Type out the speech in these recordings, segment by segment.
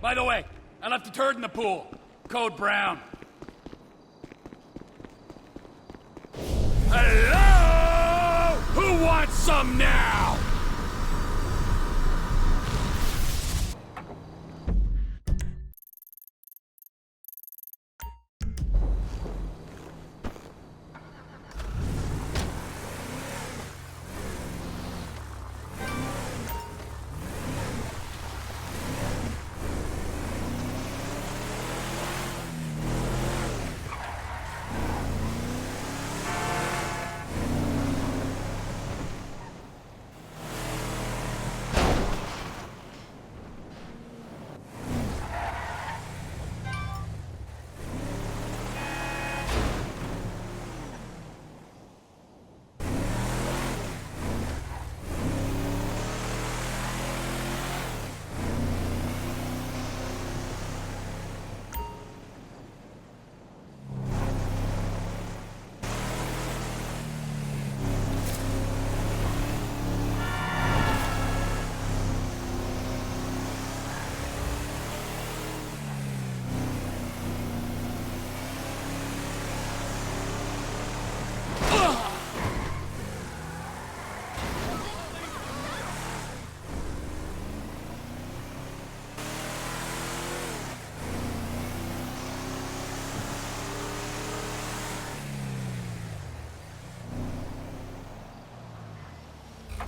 By the way, I left a turd in the pool. Code Brown. Hello? Who wants some now?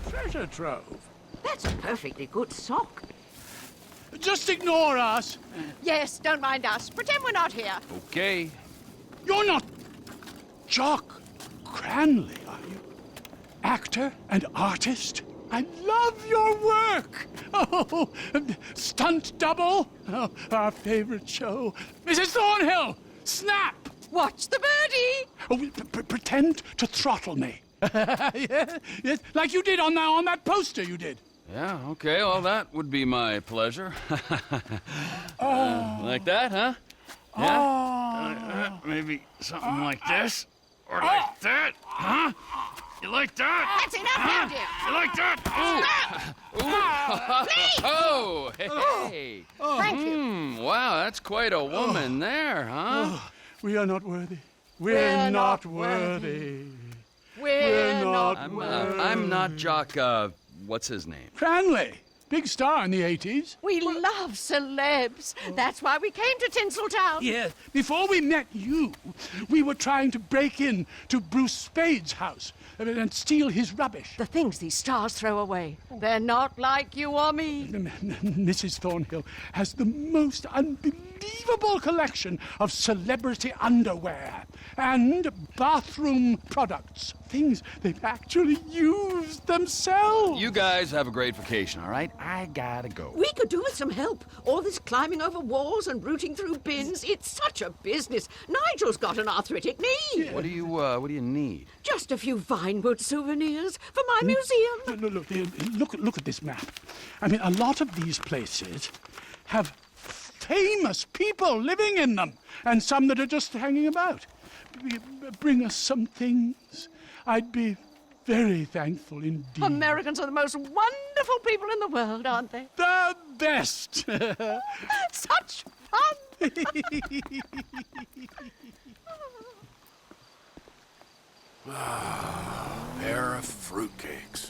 Treasure trove. That's a perfectly good sock. Just ignore us. Yes, don't mind us. Pretend we're not here. Okay. You're not Jock Cranley, are you? Actor and artist? I love your work. Oh, stunt double. Oh, our favorite show. Mrs. Thornhill, snap. Watch the birdie! Oh, pretend to throttle me. Yes, like you did on that poster you did. Yeah, okay, well, that would be my pleasure. Like that, huh? Yeah? Maybe something like this? Or like that? Huh? You like that? That's enough now, dear. You like that? Please! Oh, hey! Thank you. Wow, that's quite a woman there, huh? We are not worthy. We're not worthy. We're not I'm not Jock, what's his name? Cranley, big star in the 80s. We love celebs. That's why we came to Tinseltown. Yes. Before we met you, we were trying to break in to Bruce Spade's house and steal his rubbish. The things these stars throw away. They're not like you or me. Mrs. Thornhill has the most unbelievable collection of celebrity underwear and bathroom products. Things they've actually used themselves. You guys have a great vacation, all right? I gotta go. We could do with some help. All this climbing over walls and rooting through bins. It's such a business. Nigel's got an arthritic knee. What do you need? Just a few Vinewood souvenirs for my museum. Look at this map. I mean, a lot of these places have famous people living in them, and some that are just hanging about. Bring us some things. I'd be very thankful indeed. Americans are the most wonderful people in the world, aren't they? The best. Such fun! Pair of fruitcakes.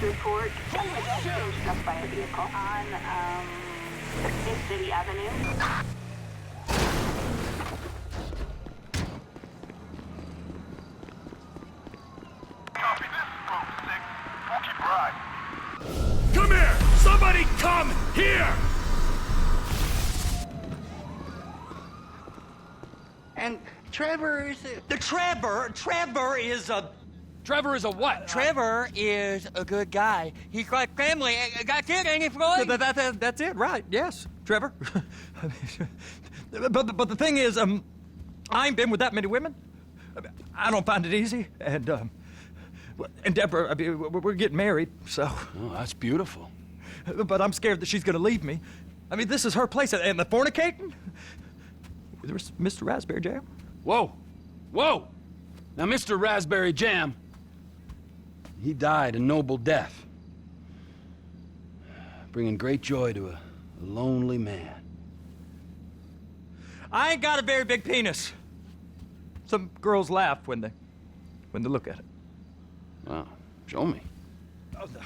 report of by a vehicle on East City Avenue. Come here! Somebody come here! And Trevor is Trevor is a... Trevor is a what? Trevor is a good guy. He's like family. That's it, ain't it, Floyd? That's it, right? Yes, Trevor. but the thing is, I ain't been with that many women. I don't find it easy, and Deborah, I mean, we're getting married, so. Oh, that's beautiful. But I'm scared that she's gonna leave me. I mean, this is her place, and the fornicating? There's Mr. Raspberry Jam. Whoa! Whoa! Now, Mr. Raspberry Jam, he died a noble death, bringing great joy to a lonely man. I ain't got a very big penis. Some girls laugh when they look at it. Wow. Show me. Oh, no.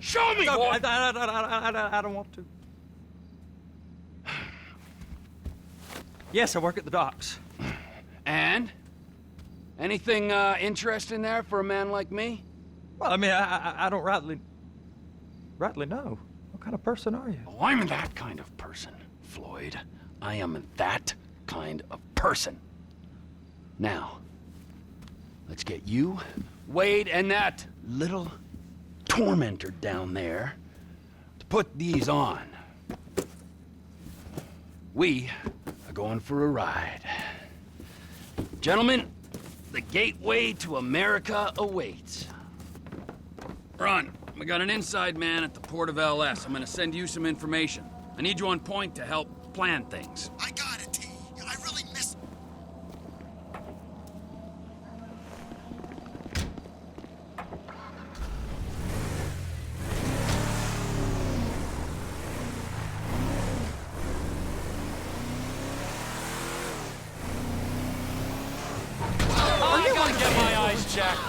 Show me, No, boy! I don't want to. Yes, I work at the docks. And? Anything interesting there for a man like me? Well, I mean, I don't rightly know. What kind of person are you? Oh, I'm that kind of person, Floyd. I am that kind of person. Now, let's get you, Wade, and that little tormentor down there to put these on. We are going for a ride. Gentlemen, the gateway to America awaits. Ron, we got an inside man at the port of LS. I'm gonna send you some information. I need you on point to help plan things. I got it, T. I really miss... I gotta get my eyes checked.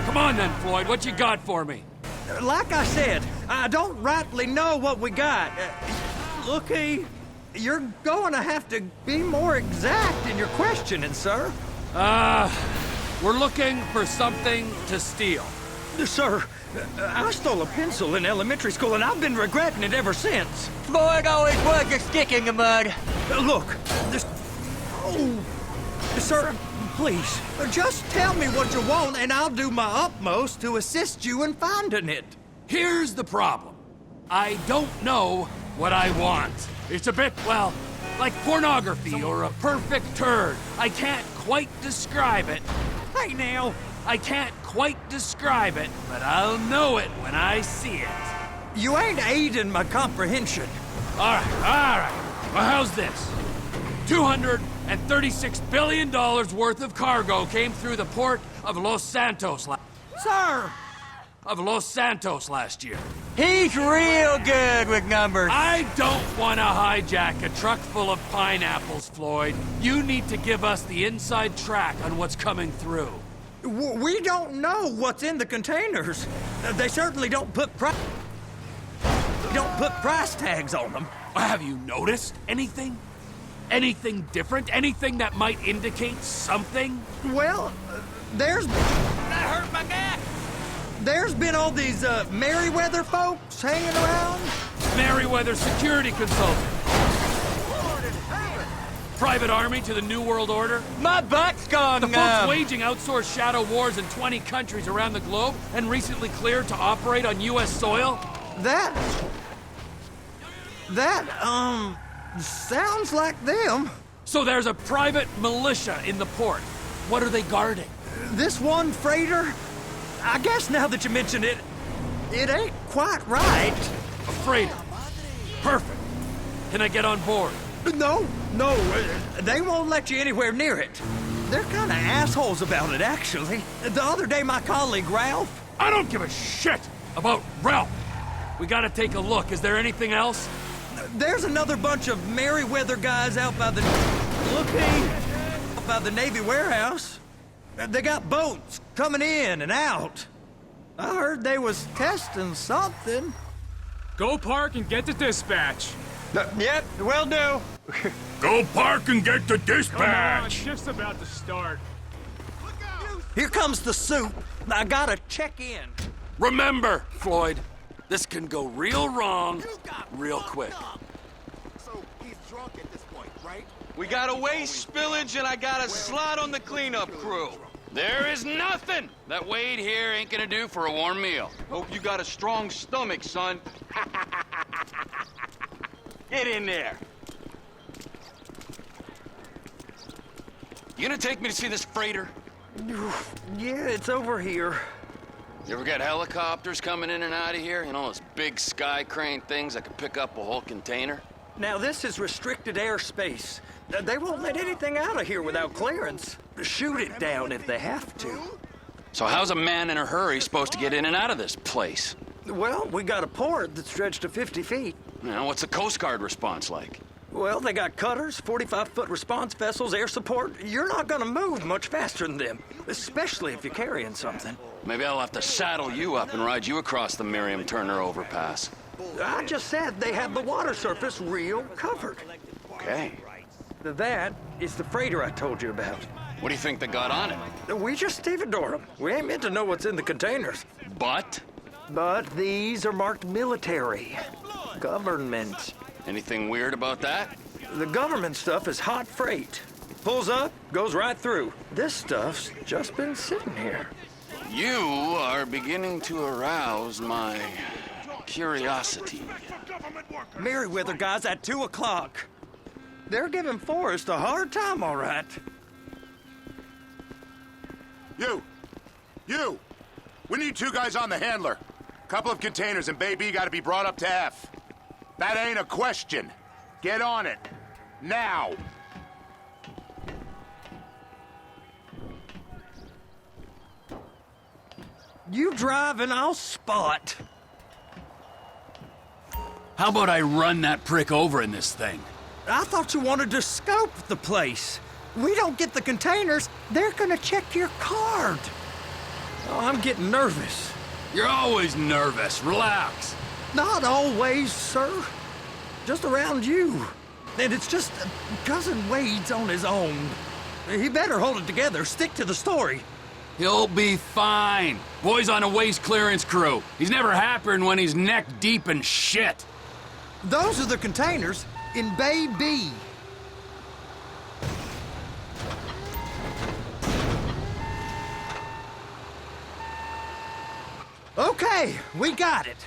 Come on then, Floyd. What you got for me? Like I said, I don't rightly know what we got. Looky, you're going to have to be more exact in your questioning, sir. We're looking for something to steal. Sir, I stole a pencil in elementary school, and I've been regretting it ever since. Floyd always was a stick in the mud. Look, this... Oh, sir, please, just tell me what you want, and I'll do my utmost to assist you in finding it. Here's the problem. I don't know what I want. It's a bit, well, like pornography or a perfect turd. I can't quite describe it. Hey, now. I can't quite describe it, but I'll know it when I see it. You ain't aiding my comprehension. All right. Well, how's this? $236 billion worth of cargo came through the port of Los Santos last year. He's real good with numbers. I don't want to hijack a truck full of pineapples, Floyd. You need to give us the inside track on what's coming through. We don't know what's in the containers. They certainly don't put price tags on them. Have you noticed anything? Anything different? Anything that might indicate something? Well, that hurt my neck. There's been all these Merryweather folks hanging around. Merryweather Security Consultant. Private Army to the New World Order. My butt's gone The folks numb. waging outsourced shadow wars in 20 countries around the globe and recently cleared to operate on U.S. soil. That sounds like them. So there's a private militia in the port. What are they guarding? This one freighter, I guess now that you mention it, it ain't quite right. A freighter. Perfect. Can I get on board? No, they won't let you anywhere near it. They're kind of assholes about it, actually. The other day, my colleague, Ralph... I don't give a shit about Ralph. We gotta take a look. Is there anything else? There's another bunch of Merryweather guys out by the... Looky, by the Navy warehouse. They got boats coming in and out. I heard they was testing something. Go park and get the dispatch. Yep, will do. Go park and get the Come on, dispatch. shift's about to start. Here comes the soup. I gotta check in. Remember, Floyd, this can go real wrong real quick. So he's drunk at this point, right? We got a waste spillage and I got a slot on the cleanup crew. There is nothing that Wade here ain't gonna do for a warm meal. Hope you got a strong stomach, son. Get in there. You gonna take me to see this freighter? Yeah, it's over here. You ever got helicopters coming in and out of here? You know, those big sky crane things that could pick up a whole container? Now, this is restricted airspace. They won't let anything out of here without clearance. Shoot it down if they have to. So how's a man in a hurry supposed to get in and out of this place? Well, we got a port that's stretched to 50 feet. You know, what's the Coast Guard response like? Well, they got cutters, 45-foot response vessels, air support. You're not gonna move much faster than them, especially if you're carrying something. Maybe I'll have to saddle you up and ride you across the Miriam Turner overpass. I just said they have the water surface real covered. Okay. That is the freighter I told you about. What do you think they got on it? We just stevedore them. We ain't meant to know what's in the containers. But? But these are marked military. Government. Anything weird about that? The government stuff is hot freight. Pulls up, goes right through. This stuff's just been sitting here. You are beginning to arouse my curiosity. Merriweather guys at 2 o'clock. They're giving Forrest a hard time, all right. You! We need 2 guys on the handler. Couple of containers and Bay B gotta be brought up to F. That ain't a question. Get on it. Now! You drive and I'll spot. How about I run that prick over in this thing? I thought you wanted to scope the place. We don't get the containers, they're gonna check your card. Oh, I'm getting nervous. You're always nervous. Relax. Not always, sir. Just around you. And it's just Cousin Wade's on his own. He better hold it together, stick to the story. He'll be fine. Boy's on a waste clearance crew. He's never happier than when he's neck deep in shit. Those are the containers in Bay B. Okay, we got it.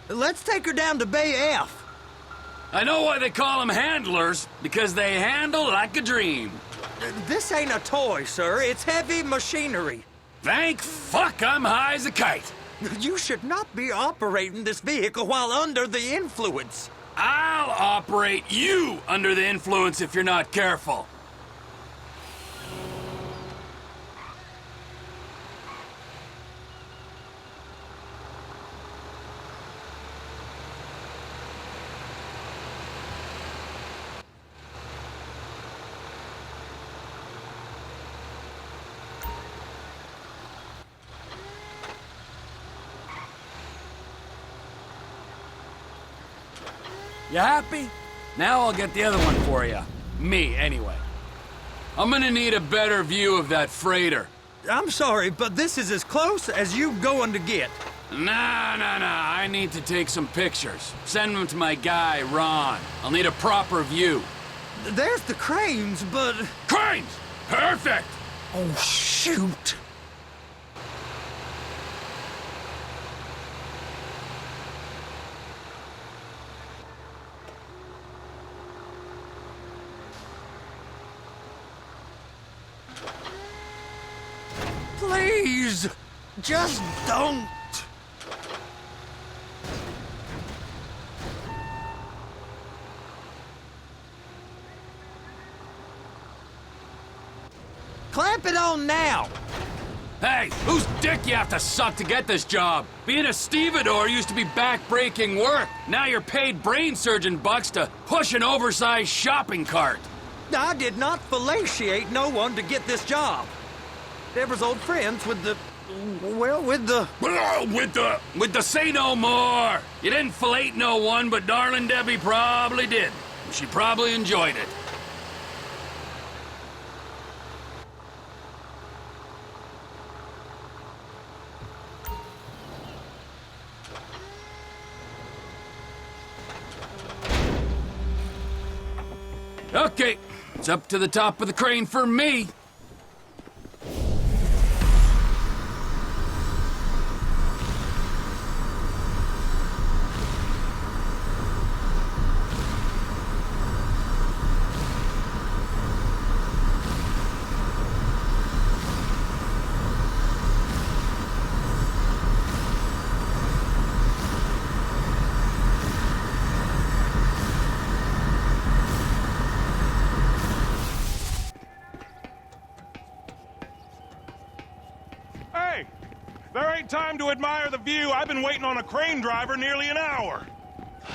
Let's take her down to Bay F. I know why they call them handlers, because they handle like a dream. This ain't a toy, sir. It's heavy machinery. Thank fuck I'm high as a kite. You should not be operating this vehicle while under the influence. I'll operate you under the influence if you're not careful. You happy? Now I'll get the other one for you. Me, anyway. I'm gonna need a better view of that freighter. I'm sorry, but this is as close as you going to get. Nah. I need to take some pictures. Send them to my guy, Ron. I'll need a proper view. There's the cranes, but... Cranes! Perfect! Oh, shoot. Please, just don't. Clamp it on now. Hey, whose dick you have to suck to get this job? Being a stevedore used to be back-breaking work. Now you're paid brain surgeon bucks to push an oversized shopping cart. I did not fellatiate no one to get this job. Deborah's old friends with the... Well, with the... With the say no more! You didn't fillet no one, but darling Debbie probably did. She probably enjoyed it. Okay, it's up to the top of the crane for me. Hey! There ain't time to admire the view. I've been waiting on a crane driver nearly an hour.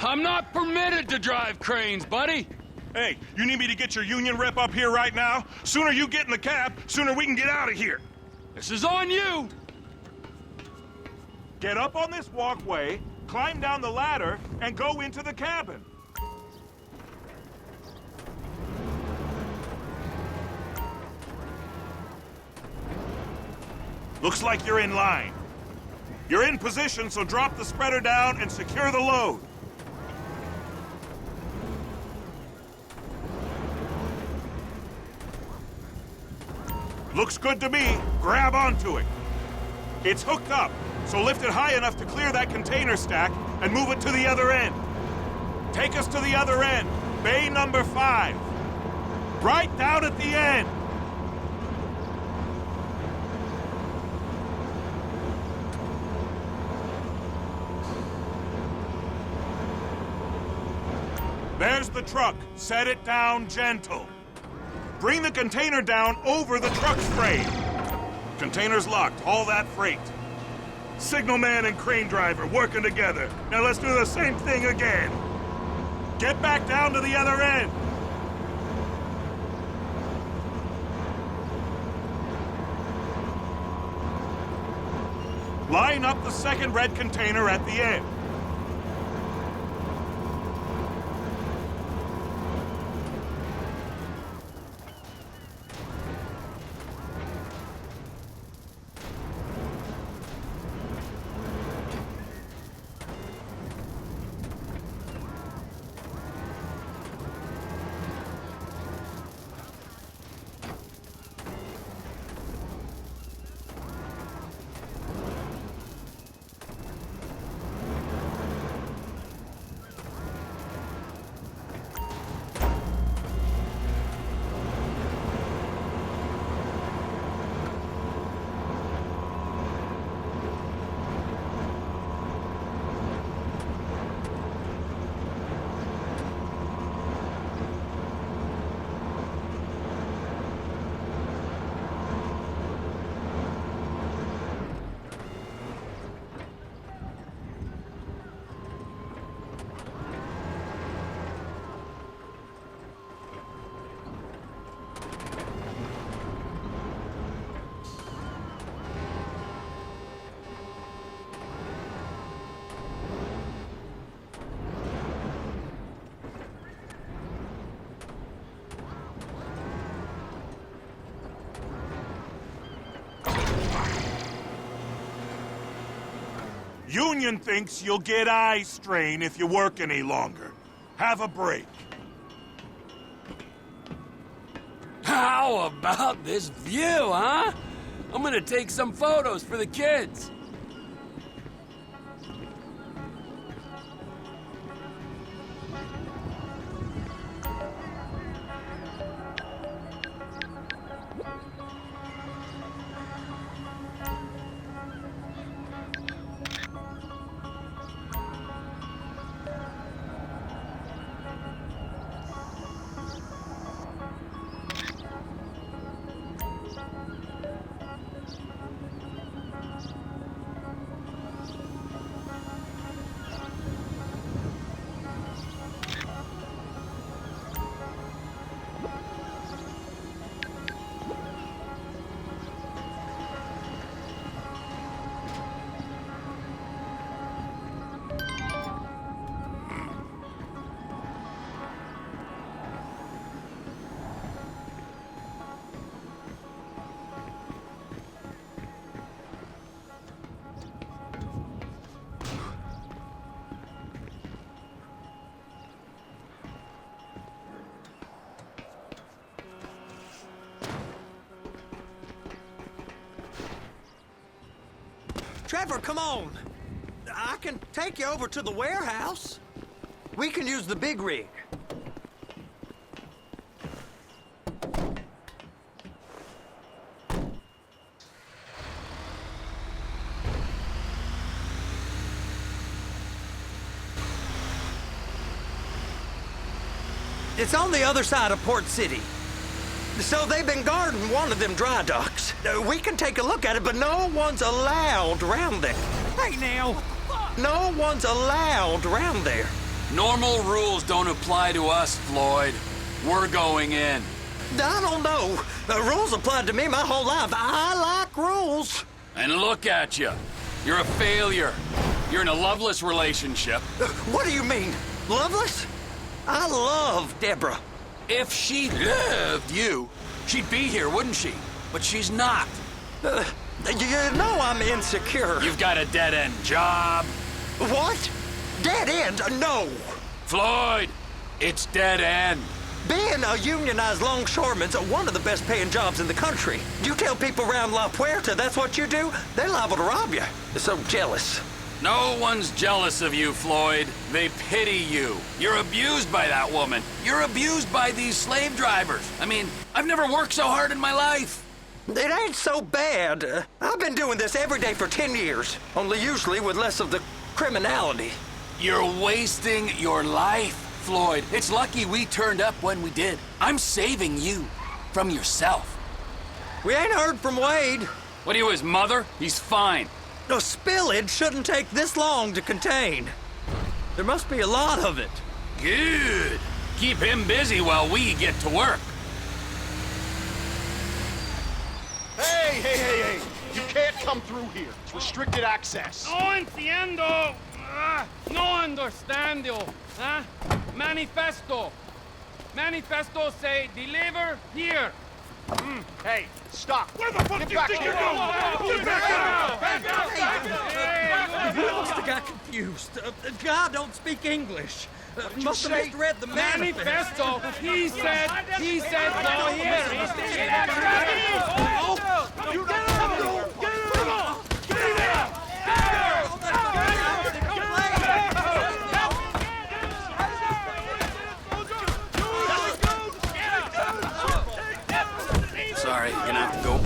I'm not permitted to drive cranes, buddy. Hey, you need me to get your union rep up here right now? Sooner you get in the cab, sooner we can get out of here. This is on you. Get up on this walkway, climb down the ladder, and go into the cabin. Looks like you're in line. You're in position, so drop the spreader down and secure the load. Looks good to me. Grab onto it. It's hooked up, so lift it high enough to clear that container stack and move it to the other end. Take us to the other end, bay number 5. Right down at the end. There's the truck. Set it down gentle. Bring the container down over the truck's frame. Container's locked. Haul that freight. Signalman and crane driver working together. Now let's do the same thing again. Get back down to the other end. Line up the second red container at the end. Union thinks you'll get eye strain if you work any longer. Have a break. How about this view, huh? I'm gonna take some photos for the kids. Trevor, come on. I can take you over to the warehouse. We can use the big rig. It's on the other side of Port City. So they've been guarding one of them dry docks. We can take a look at it, but no one's allowed around there. Hey, now. No one's allowed around there. Normal rules don't apply to us, Floyd. We're going in. I don't know. The rules applied to me my whole life. I like rules. And look at you. You're a failure. You're in a loveless relationship. What do you mean? Loveless? I love Deborah. If she loved you, she'd be here, wouldn't she? But she's not. You know I'm insecure. You've got a dead-end job. What? Dead end? No. Floyd, it's dead end. Being a unionized longshoreman's one of the best paying jobs in the country. You tell people around La Puerta that's what you do, they're liable to rob you. They're so jealous. No one's jealous of you, Floyd. They pity you. You're abused by that woman. You're abused by these slave drivers. I mean, I've never worked so hard in my life. It ain't so bad. I've been doing this every day for 10 years, only usually with less of the criminality. You're wasting your life, Floyd. It's lucky we turned up when we did. I'm saving you from yourself. We ain't heard from Wade. What are you, his mother? He's fine. The spillage shouldn't take this long to contain. There must be a lot of it. Good. Keep him busy while we get to work. Hey! You can't come through here. It's restricted access. No entiendo. No understando. Manifesto. Manifesto say deliver here. Hey, stop. Where the fuck do you think you're going? Get back You must have got confused. God don't speak English. Must have misread the manifesto. Manifesto. He said go here. Sorry, you're gonna have to go.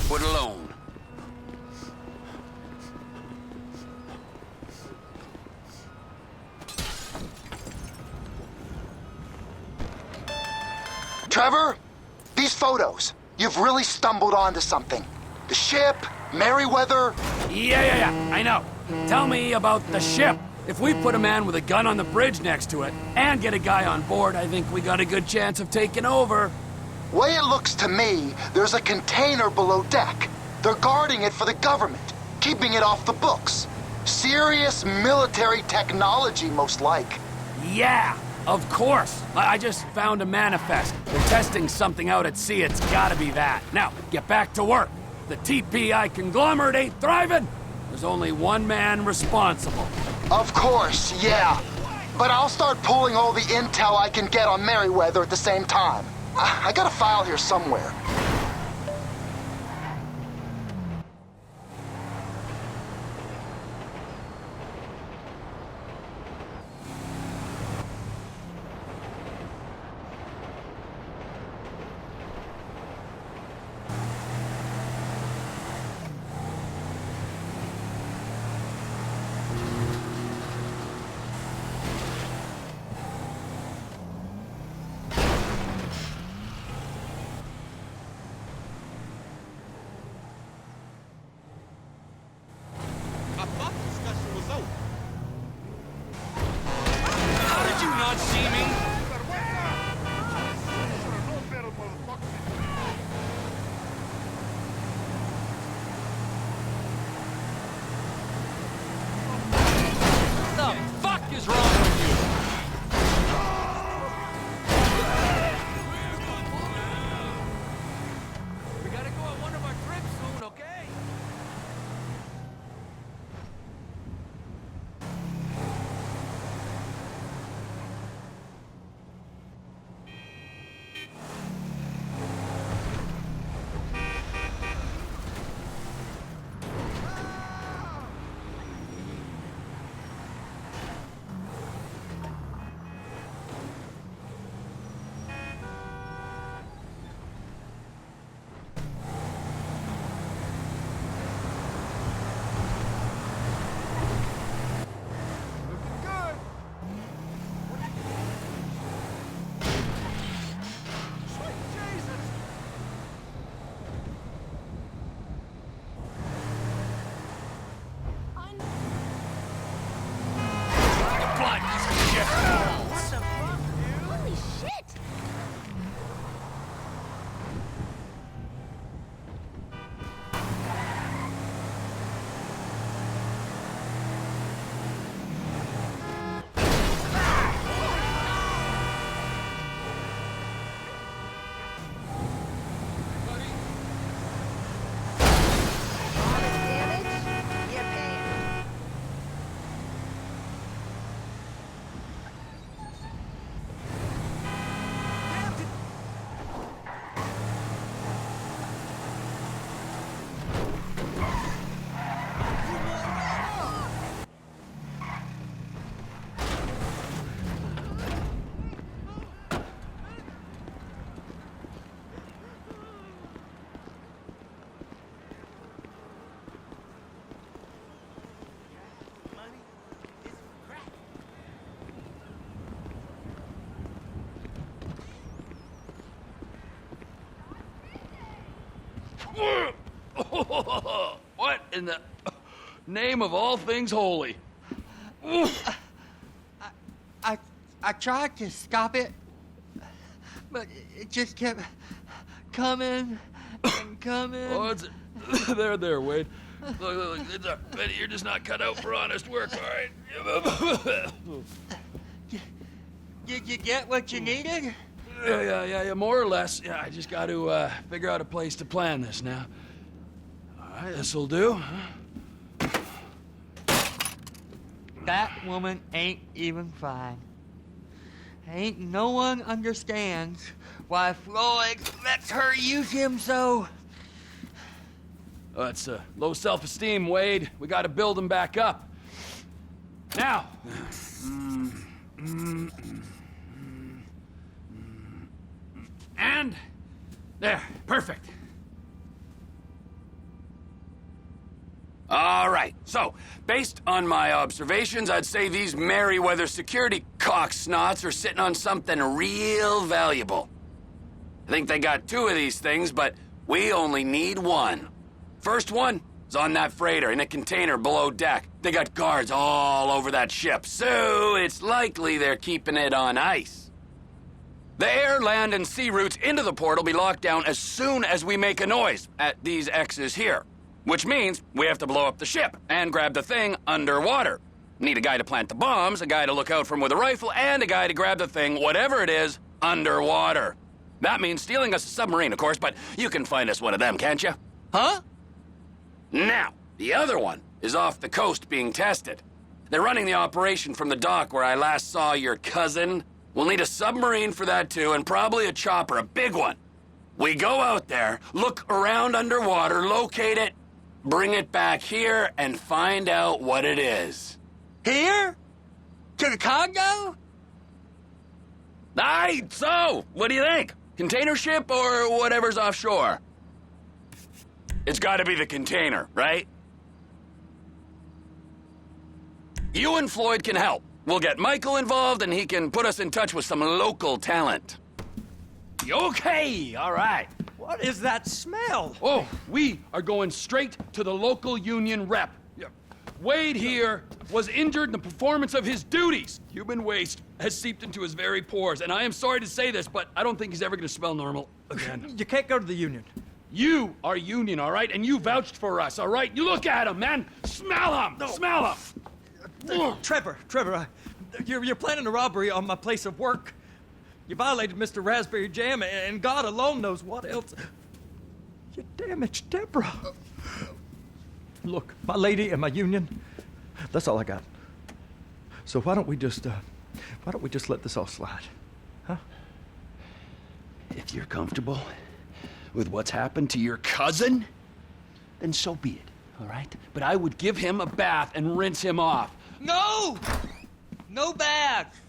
Put alone. Trevor, these photos. You've really stumbled onto something. The ship, Merryweather. Yeah. I know. Tell me about the ship. If we put a man with a gun on the bridge next to it and get a guy on board, I think we got a good chance of taking over. Way it looks to me, there's a container below deck. They're guarding it for the government, keeping it off the books. Serious military technology, most like. Yeah, of course. I just found a manifest. They're testing something out at sea. It's gotta be that. Now, get back to work. The TPI conglomerate ain't thriving. There's only one man responsible. Of course, yeah. But I'll start pulling all the intel I can get on Merryweather at the same time. I got a file here somewhere. What in the name of all things holy? I tried to stop it, but it just kept coming and coming. Oh, it's there, Wade. Look, it's Betty, you're just not cut out for honest work, all right? Did you get what you needed? Yeah, more or less. Yeah, I just got to figure out a place to plan this now. All right, this'll do. That woman ain't even fine. Ain't no one understands why Floyd lets her use him so. Oh, it's low self-esteem, Wade. We got to build him back up. Now. And there, perfect. All right, so, based on my observations, I'd say these Merryweather security cocksnots are sitting on something real valuable. I think they got 2 of these things, but we only need 1. First one is on that freighter in a container below deck. They got guards all over that ship, so it's likely they're keeping it on ice. The air, land, and sea routes into the port will be locked down as soon as we make a noise at these X's here. Which means we have to blow up the ship and grab the thing underwater. Need a guy to plant the bombs, a guy to look out for him with a rifle, and a guy to grab the thing, whatever it is, underwater. That means stealing us a submarine, of course, but you can find us one of them, can't you? Huh? Now, the other one is off the coast being tested. They're running the operation from the dock where I last saw your cousin. We'll need a submarine for that too, and probably a chopper, a big one. We go out there, look around underwater, locate it, bring it back here, and find out what it is. Here? To the Congo? Aye, so, what do you think? Container ship or whatever's offshore? It's gotta be the container, right? You and Floyd can help. We'll get Michael involved and he can put us in touch with some local talent. Okay, all right. What is that smell? Oh, we are going straight to the local union rep. Wade here was injured in the performance of his duties. Human waste has seeped into his very pores, and I am sorry to say this, but I don't think he's ever going to smell normal again. You can't go to the union. You are union, all right? And you vouched for us, all right? You look at him, man. Smell him. No. Smell him. Trevor, you're planning a robbery on my place of work. You violated Mr. Raspberry Jam, and God alone knows what else. You damaged Deborah. Look, my lady and my union, that's all I got. So why don't we just let this all slide, huh? If you're comfortable with what's happened to your cousin, then so be it, all right? But I would give him a bath and rinse him off. No! No bath!